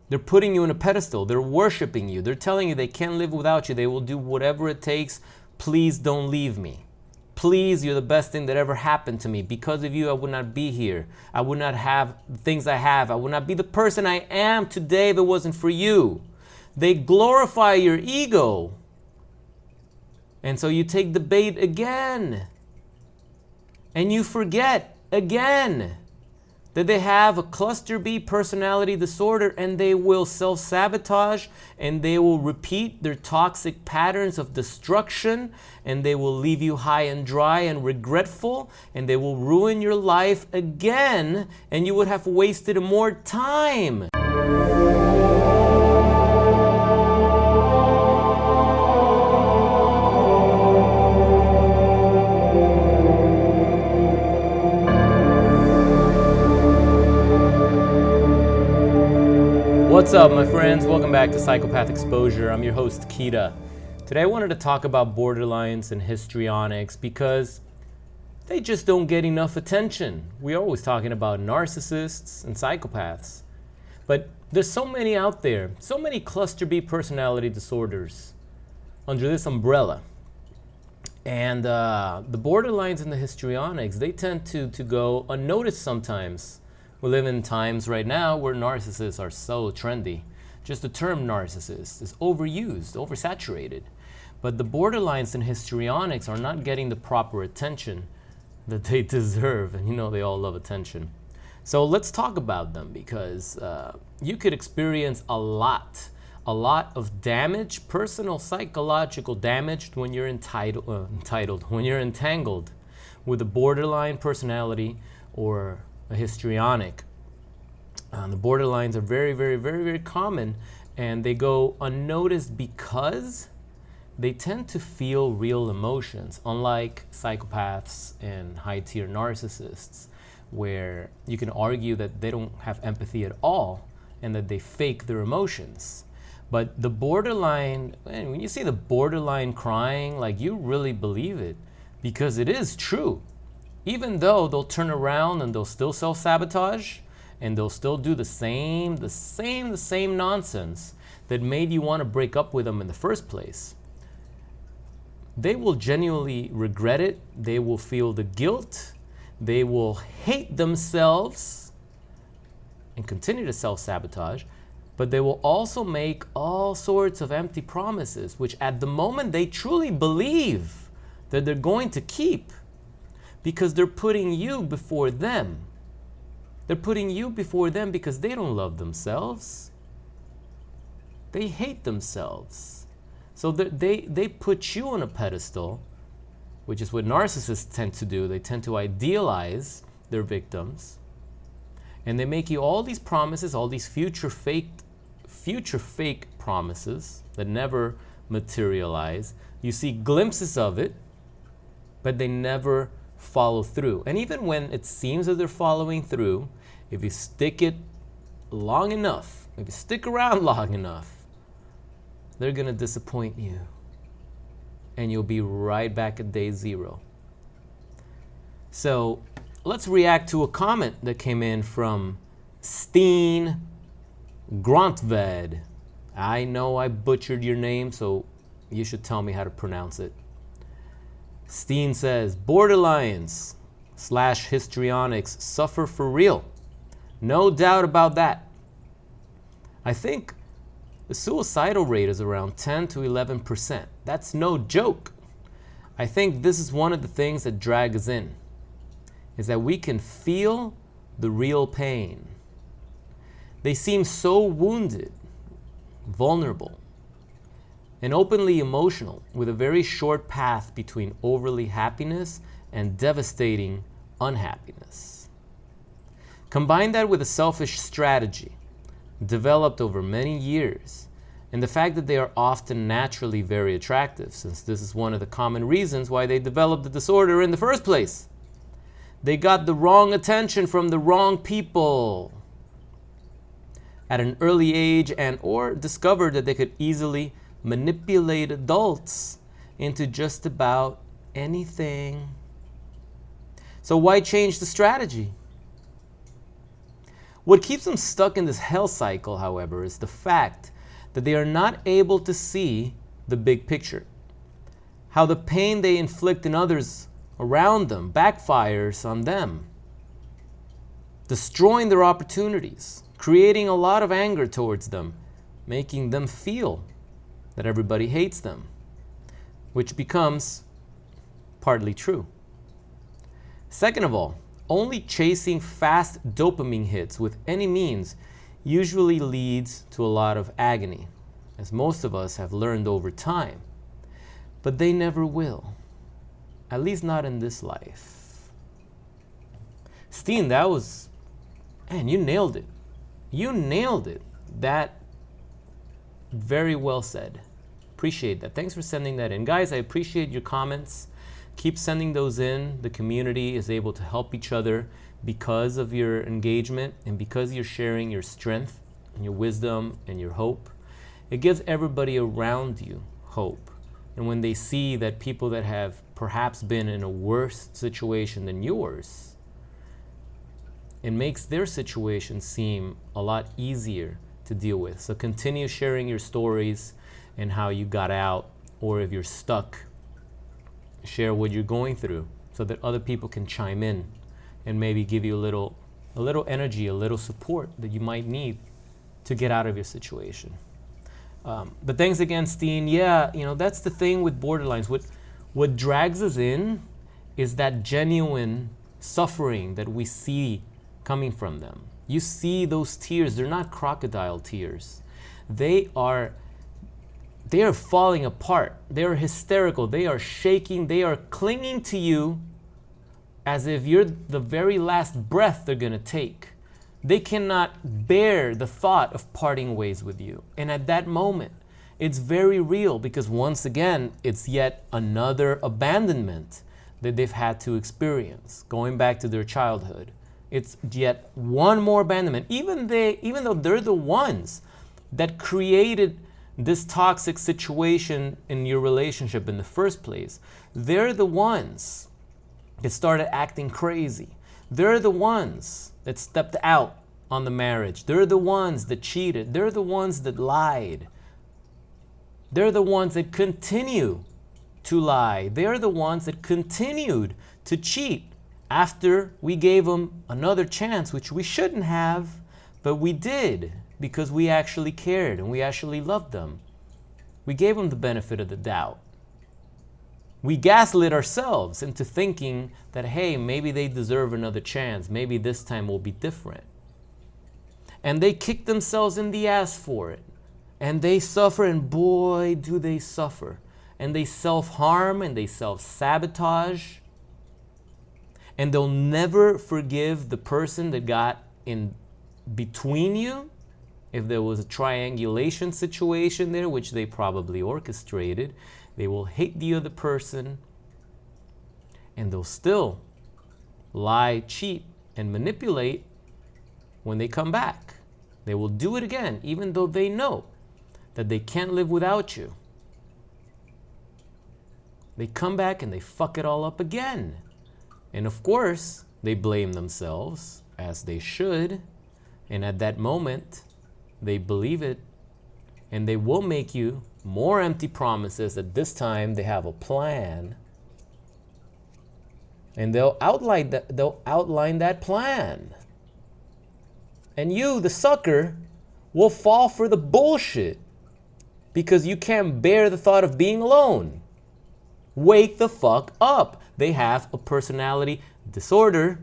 They're putting you on a pedestal. They're worshiping you. They're telling you they can't live without you. They will do whatever it takes. Please don't leave me. Please, you're the best thing that ever happened to me. Because of you, I would not be here. I would not have the things I have. I would not be the person I am today if it wasn't for you. They glorify your ego. And so you take the bait again. And you forget again that they have a cluster B personality disorder, and they will self-sabotage, and they will repeat their toxic patterns of destruction, and they will leave you high and dry and regretful, and they will ruin your life again, and you would have wasted more time. What's up, my friends? Welcome back to Psychopath Exposure. I'm your host, Kita. Today I wanted to talk about borderlines and histrionics because they just don't get enough attention. We're always talking about narcissists and psychopaths. But there's so many out there, so many cluster B personality disorders under this umbrella. And the borderlines and the histrionics, they tend to go unnoticed sometimes. We live in times right now where narcissists are so trendy. Just the term narcissist is overused, oversaturated. But the borderlines and histrionics are not getting the proper attention that they deserve. And you know they all love attention. So let's talk about them because you could experience a lot of damage, personal psychological damage when you're when you're entangled with a borderline personality or a histrionic. The borderlines are very common, and they go unnoticed because they tend to feel real emotions, unlike psychopaths and high-tier narcissists, where you can argue that they don't have empathy at all and that they fake their emotions. But the borderline, man, when you see the borderline crying, like, you really believe it because it is true. Even though they'll turn around and they'll still self-sabotage and they'll still do the same nonsense that made you want to break up with them in the first place. They will genuinely regret it. They will feel the guilt. They will hate themselves and continue to self-sabotage, but they will also make all sorts of empty promises, which at the moment they truly believe that they're going to keep. Because they're putting you before them. They're putting you before them because they don't love themselves. They hate themselves. So they put you on a pedestal, which is what narcissists tend to do. They tend to idealize their victims. And they make you all these promises, all these future fake promises that never materialize. You see glimpses of it, but they never follow through. And even when it seems that they're following through, if you stick it long enough, if you stick around long enough, they're gonna disappoint you. And you'll be right back at day zero. So let's react to a comment that came in from Steen Grontved. I know I butchered your name, so you should tell me how to pronounce it. Steen says, borderlines / histrionics suffer for real. No doubt about that. I think the suicidal rate is around 10 to 11%. That's no joke. I think this is one of the things that drag us in, is that we can feel the real pain. They seem so wounded, vulnerable, and openly emotional, with a very short path between overly happiness and devastating unhappiness. Combine that with a selfish strategy developed over many years, and the fact that they are often naturally very attractive, since this is one of the common reasons why they developed the disorder in the first place. They got the wrong attention from the wrong people at an early age, and or discovered that they could easily manipulate adults into just about anything. So why change the strategy? What keeps them stuck in this hell cycle, however, is the fact that they are not able to see the big picture. How the pain they inflict in others around them backfires on them, destroying their opportunities, creating a lot of anger towards them, making them feel that everybody hates them, which becomes partly true. Second of all, only chasing fast dopamine hits with any means usually leads to a lot of agony, as most of us have learned over time. But they never will, at least not in this life. Steen, that was, man, you nailed it. You nailed it. That, very well said. Appreciate that. Thanks for sending that in. Guys, I appreciate your comments. Keep sending those in. The community is able to help each other because of your engagement and because you're sharing your strength and your wisdom and your hope. It gives everybody around you hope. And when they see that people that have perhaps been in a worse situation than yours, it makes their situation seem a lot easier to deal with. So continue sharing your stories and how you got out, or if you're stuck, share what you're going through so that other people can chime in and maybe give you a little energy, a little support that you might need to get out of your situation. But thanks again, Steen. Yeah, that's the thing with borderlines. What drags us in is that genuine suffering that we see coming from them. You see those tears. They're not crocodile tears. They are falling apart. They are hysterical. They are shaking. They are clinging to you as if you're the very last breath they're going to take. They cannot bear the thought of parting ways with you. And at that moment, it's very real because once again, it's yet another abandonment that they've had to experience, going back to their childhood. It's yet one more abandonment. Even though they're the ones that created this toxic situation in your relationship in the first place, they're the ones that started acting crazy. They're the ones that stepped out on the marriage. They're the ones that cheated. They're the ones that lied. They're the ones that continue to lie. They're the ones that continued to cheat after we gave them another chance, which we shouldn't have, but we did because we actually cared and we actually loved them. We gave them the benefit of the doubt. We gaslit ourselves into thinking that, hey, maybe they deserve another chance. Maybe this time will be different. And they kick themselves in the ass for it. And they suffer, and boy, do they suffer. And they self-harm and they self-sabotage. And they'll never forgive the person that got in between you. If there was a triangulation situation there, which they probably orchestrated, they will hate the other person, and they'll still lie, cheat, and manipulate when they come back. They will do it again, even though they know that they can't live without you. They come back and they fuck it all up again. And of course, they blame themselves, as they should, and at that moment, they believe it, and they will make you more empty promises that this time they have a plan, and they'll outline that plan. And you, the sucker, will fall for the bullshit because you can't bear the thought of being alone. Wake the fuck up. They have a personality disorder.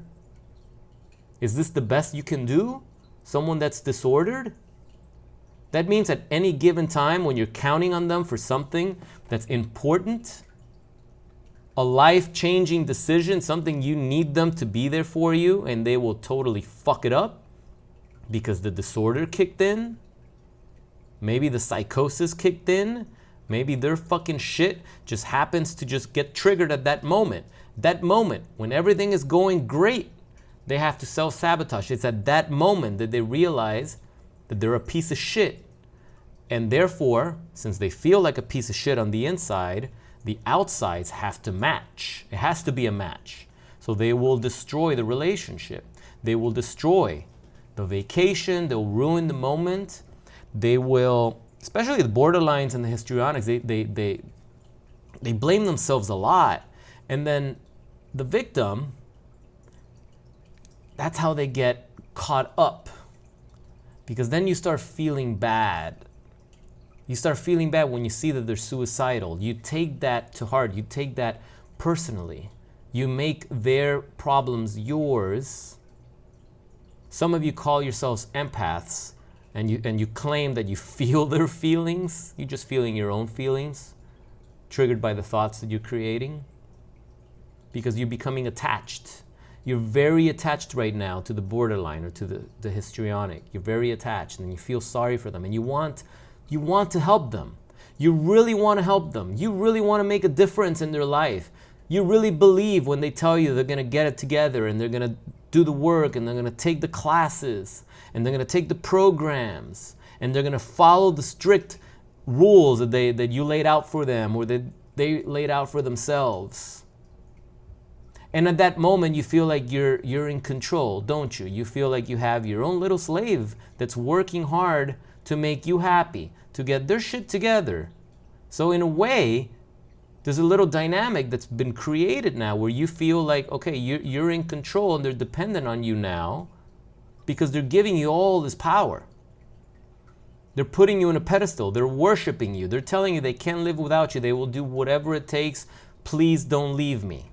Is this the best you can do? Someone that's disordered? That means at any given time when you're counting on them for something that's important, a life-changing decision, something you need them to be there for you, and they will totally fuck it up because the disorder kicked in. Maybe the psychosis kicked in. Maybe their fucking shit just happens to just get triggered at that moment. That moment when everything is going great, they have to self-sabotage. It's at that moment that they realize that they're a piece of shit. And therefore, since they feel like a piece of shit on the inside, the outsides have to match. It has to be a match. So they will destroy the relationship. They will destroy the vacation, they'll ruin the moment. They will, especially the borderlines and the histrionics, they blame themselves a lot. And then the victim, that's how they get caught up. Because then you start feeling bad. You start feeling bad when you see that they're suicidal. You take that to heart. You take that personally. You make their problems yours. Some of you call yourselves empaths, and you claim that you feel their feelings. You're just feeling your own feelings, triggered by the thoughts that you're creating, because you're becoming attached. You're very attached right now to the borderline or to the histrionic. You're very attached, and you feel sorry for them, and you want to help them. You really want to help them. You really want to make a difference in their life. You really believe when they tell you they're going to get it together, and they're going to do the work, and they're going to take the classes, and they're going to take the programs, and they're going to follow the strict rules that you laid out for them, or that they laid out for themselves. And at that moment, you feel like you're in control, don't you? You feel like you have your own little slave that's working hard to make you happy, to get their shit together. So in a way, there's a little dynamic that's been created now where you feel like, okay, you're in control, and they're dependent on you now because they're giving you all this power. They're putting you on a pedestal. They're worshiping you. They're telling you they can't live without you. They will do whatever it takes. Please don't leave me.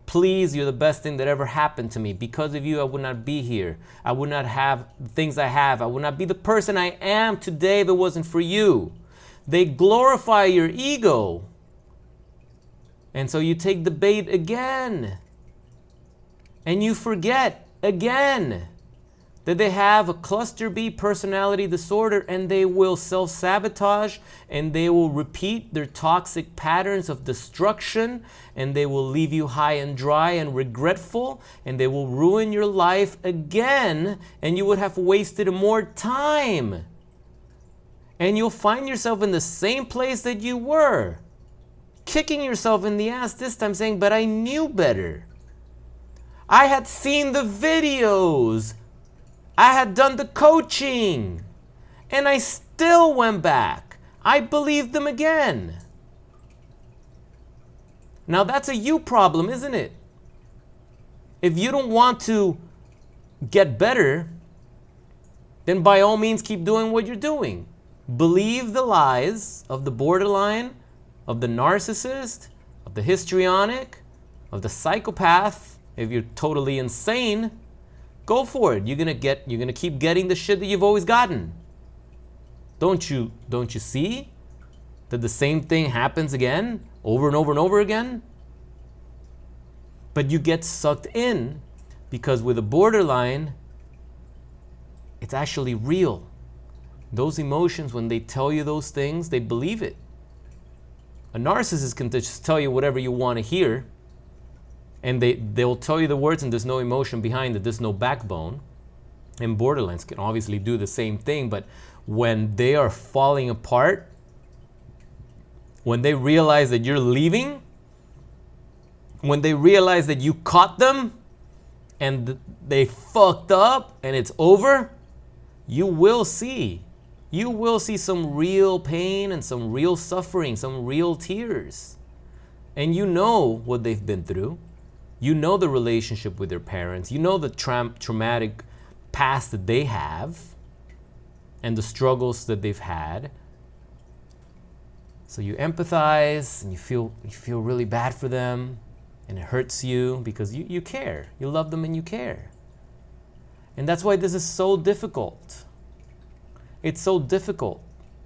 Please, you're the best thing that ever happened to me. Because of you, I would not be here. I would not have the things I have. I would not be the person I am today if it wasn't for you. They glorify your ego. And so you take the bait again. And you forget again that they have a cluster B personality disorder, and they will self-sabotage, and they will repeat their toxic patterns of destruction, and they will leave you high and dry and regretful, and they will ruin your life again, and you would have wasted more time. And you'll find yourself in the same place that you were, kicking yourself in the ass this time, saying, but I knew better. I had seen the videos. I had done the coaching. And I still went back. I believed them again. Now that's a you problem, isn't it? If you don't want to get better, then by all means keep doing what you're doing. Believe the lies of the borderline, of the narcissist, of the histrionic, of the psychopath. If you're totally insane, go for it. You're gonna keep getting the shit that you've always gotten. Don't you see that the same thing happens again, over and over and over again? But you get sucked in because with a borderline, it's actually real. Those emotions, when they tell you those things, they believe it. A narcissist can just tell you whatever you want to hear, and they'll tell you the words and there's no emotion behind it, there's no backbone. And borderlines can obviously do the same thing, but when they are falling apart, when they realize that you're leaving, when they realize that you caught them and they fucked up and it's over, you will see some real pain and some real suffering, some real tears. And you know what they've been through. You know the relationship with their parents. You know the traumatic past that they have and the struggles that they've had. So you empathize and you feel really bad for them, and it hurts you because you care. You love them and you care. And that's why this is so difficult. It's so difficult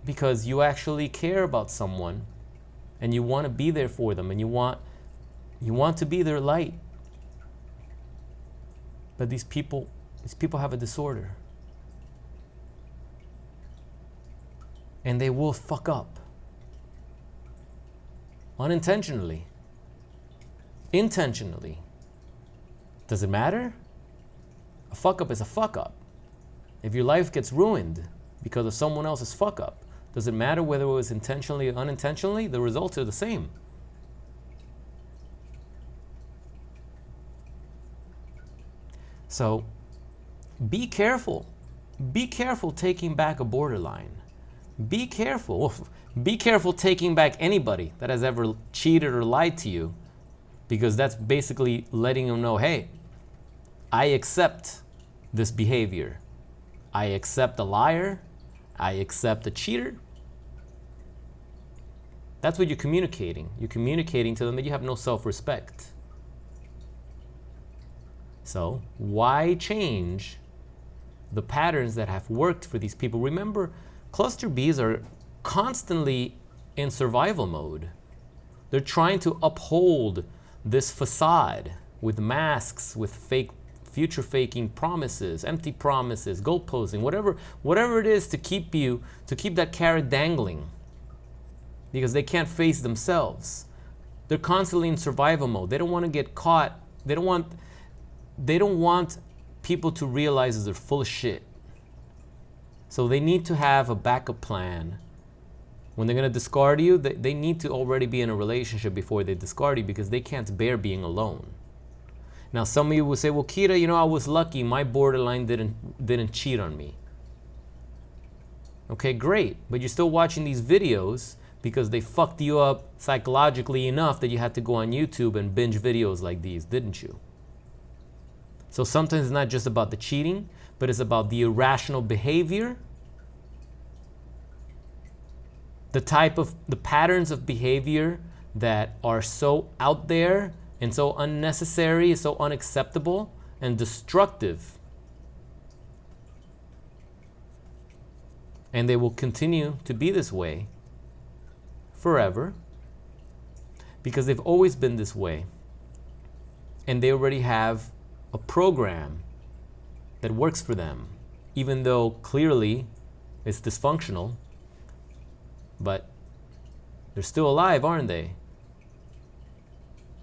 because you actually care about someone and you want to be there for them, and you want to be their light. But these people have a disorder. And they will fuck up. Unintentionally. Intentionally. Does it matter? A fuck up is a fuck up. If your life gets ruined because of someone else's fuck up, does it matter whether it was intentionally or unintentionally? The results are the same. So be careful be careful taking back a borderline. Be careful. Be careful taking back anybody that has ever cheated or lied to you, because that's basically letting them know, hey, I accept this behavior. I accept a liar. I accept a cheater. That's what you're communicating. You're communicating to them that you have no self-respect. So why change the patterns that have worked for these people? Remember, cluster Bs are constantly in survival mode. They're trying to uphold this facade with masks, with fake future faking promises, empty promises, goal posing, whatever it is to keep that carrot dangling, because they can't face themselves. They're constantly in survival mode. They don't want to get caught. They don't want people to realize that they're full of shit. So they need to have a backup plan. When they're going to discard you, they need to already be in a relationship before they discard you, because they can't bear being alone. Now, some of you will say, well, Kira, you know, I was lucky. My borderline didn't cheat on me. Okay, great. But you're still watching these videos because they fucked you up psychologically enough that you had to go on YouTube and binge videos like these, didn't you? So sometimes it's not just about the cheating, but it's about the irrational behavior, the patterns of behavior that are so out there and so unnecessary, so unacceptable and destructive. And they will continue to be this way forever, because they've always been this way. And they already have a program that works for them, even though clearly it's dysfunctional. But they're still alive, aren't they?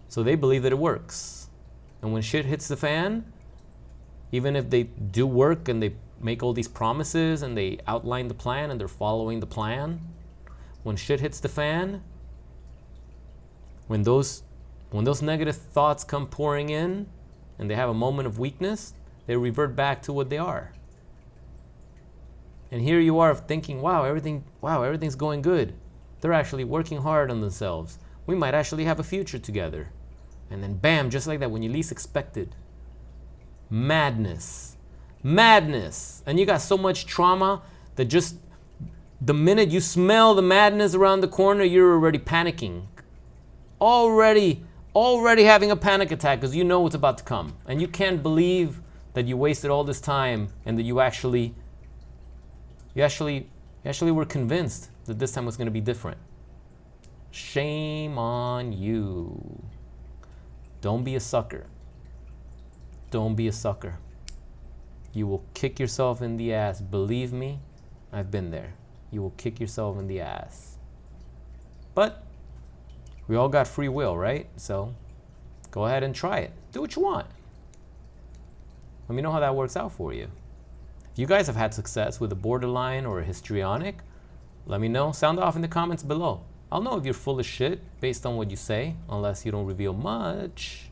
So they believe that it works. And when shit hits the fan, even if they do work and they make all these promises and they outline the plan and they're following the plan, when shit hits the fan, when those negative thoughts come pouring in and they have a moment of weakness, they revert back to what they are. And here you are thinking, wow, everything's going good. They're actually working hard on themselves. We might actually have a future together. And then bam, just like that, when you least expected, madness. Madness. And you got so much trauma that just the minute you smell the madness around the corner, you're already panicking. Already having a panic attack because you know what's about to come. And you can't believe that you wasted all this time and that you actually were convinced that this time was going to be different. Shame on you. Don't be a sucker. Don't be a sucker. You will kick yourself in the ass. Believe me, I've been there. You will kick yourself in the ass. But we all got free will, right? So go ahead and try it. Do what you want. Let me know how that works out for you. If you guys have had success with a borderline or a histrionic, let me know. Sound off in the comments below. I'll know if you're full of shit based on what you say, unless you don't reveal much.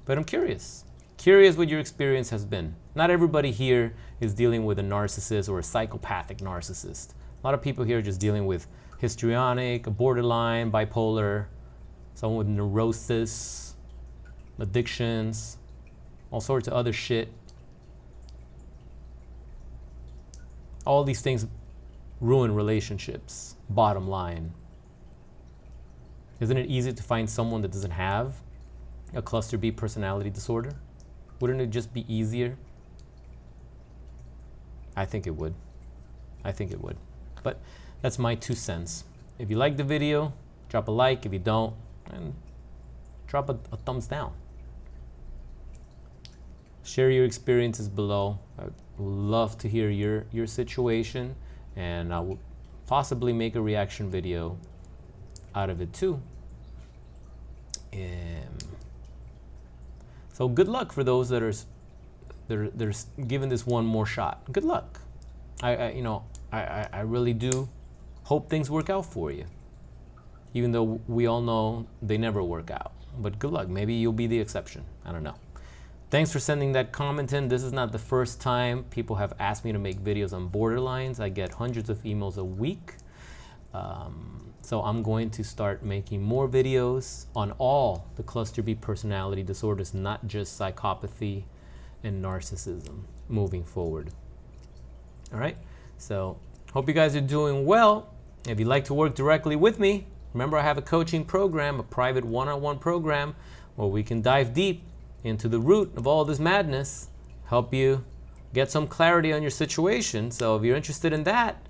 But I'm curious. Curious what your experience has been. Not everybody here is dealing with a narcissist or a psychopathic narcissist. A lot of people here are just dealing with histrionic, a borderline, bipolar, someone with neurosis, addictions, all sorts of other shit. All these things ruin relationships, bottom line. Isn't it easy to find someone that doesn't have a cluster B personality disorder? Wouldn't it just be easier? I think it would. I think it would. But that's my 2 cents. If you like the video, drop a like. If you don't, and drop a thumbs down. Share your experiences below. I would love to hear your situation, and I will possibly make a reaction video out of it too. So good luck for those that are giving this one more shot. Good luck. I really do hope things work out for you, even though we all know they never work out. But good luck. Maybe you'll be the exception. I don't know. Thanks for sending that comment in. This is not the first time people have asked me to make videos on borderlines. I get hundreds of emails a week. So I'm going to start making more videos on all the cluster B personality disorders, not just psychopathy and narcissism, moving forward. All right, so hope you guys are doing well. If you'd like to work directly with me, remember I have a coaching program, a private one-on-one program where we can dive deep into the root of all this madness, help you get some clarity on your situation. So if you're interested in that,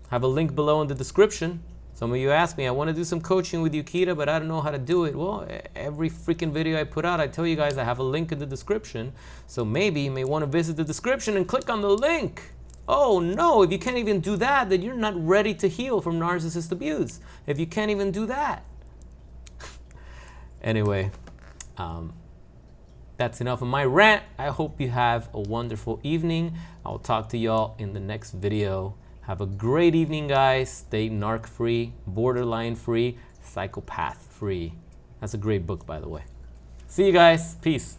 I have a link below in the description. Some of you ask me, I want to do some coaching with you, Kita, but I don't know how to do it. Well, every freaking video I put out, I tell you guys I have a link in the description. So maybe you may want to visit the description and click on the link. Oh no, if you can't even do that, then you're not ready to heal from narcissist abuse. If you can't even do that. Anyway, that's enough of my rant. I hope you have a wonderful evening. I'll talk to y'all in the next video. Have a great evening, guys. Stay narc-free, borderline-free, psychopath-free. That's a great book, by the way. See you guys. Peace.